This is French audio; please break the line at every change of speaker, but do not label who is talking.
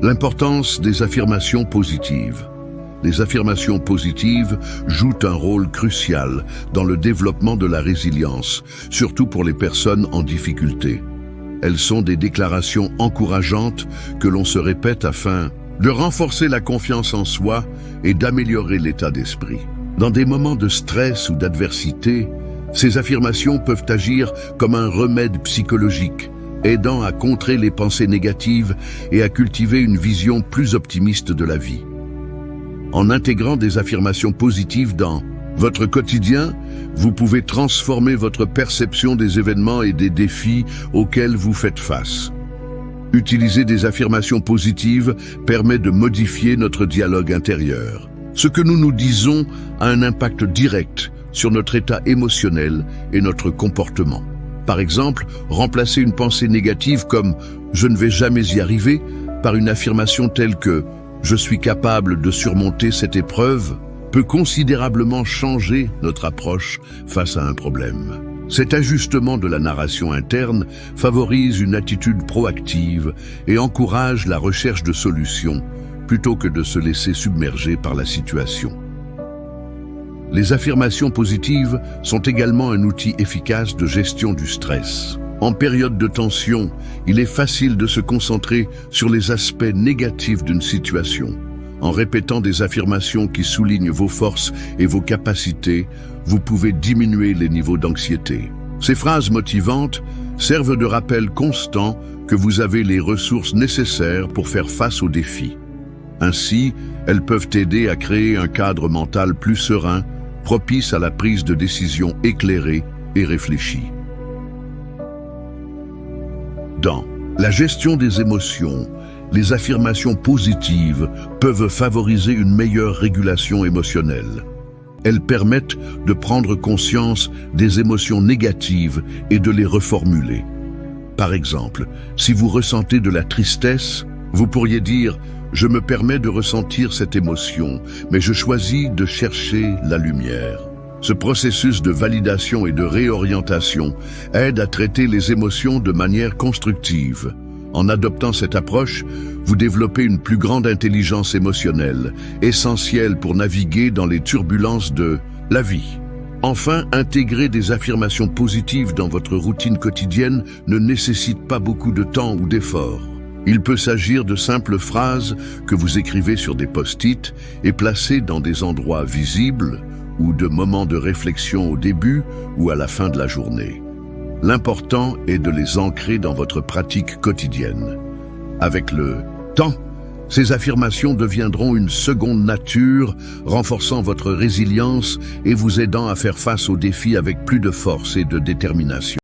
L'importance des affirmations positives. Les affirmations positives jouent un rôle crucial dans le développement de la résilience, surtout pour les personnes en difficulté. Elles sont des déclarations encourageantes que l'on se répète afin de renforcer la confiance en soi et d'améliorer l'état d'esprit. Dans des moments de stress ou d'adversité, ces affirmations peuvent agir comme un remède psychologique, aidant à contrer les pensées négatives et à cultiver une vision plus optimiste de la vie. En intégrant des affirmations positives dans votre quotidien, vous pouvez transformer votre perception des événements et des défis auxquels vous faites face. Utiliser des affirmations positives permet de modifier notre dialogue intérieur. Ce que nous nous disons a un impact direct sur notre état émotionnel et notre comportement. Par exemple, remplacer une pensée négative comme « je ne vais jamais y arriver » par une affirmation telle que « je suis capable de surmonter cette épreuve » peut considérablement changer notre approche face à un problème. Cet ajustement de la narration interne favorise une attitude proactive et encourage la recherche de solutions plutôt que de se laisser submerger par la situation. Les affirmations positives sont également un outil efficace de gestion du stress. En période de tension, il est facile de se concentrer sur les aspects négatifs d'une situation. En répétant des affirmations qui soulignent vos forces et vos capacités, vous pouvez diminuer les niveaux d'anxiété. Ces phrases motivantes servent de rappel constant que vous avez les ressources nécessaires pour faire face aux défis. Ainsi, elles peuvent aider à créer un cadre mental plus serein, propice à la prise de décisions éclairées et réfléchies. Dans la gestion des émotions, les affirmations positives peuvent favoriser une meilleure régulation émotionnelle. Elles permettent de prendre conscience des émotions négatives et de les reformuler. Par exemple, si vous ressentez de la tristesse, vous pourriez dire « Je me permets de ressentir cette émotion, mais je choisis de chercher la lumière ». Ce processus de validation et de réorientation aide à traiter les émotions de manière constructive. En adoptant cette approche, vous développez une plus grande intelligence émotionnelle, essentielle pour naviguer dans les turbulences de la vie. Enfin, intégrer des affirmations positives dans votre routine quotidienne ne nécessite pas beaucoup de temps ou d'efforts. Il peut s'agir de simples phrases que vous écrivez sur des post-it et placez dans des endroits visibles ou de moments de réflexion au début ou à la fin de la journée. L'important est de les ancrer dans votre pratique quotidienne. Avec le temps, ces affirmations deviendront une seconde nature, renforçant votre résilience et vous aidant à faire face aux défis avec plus de force et de détermination.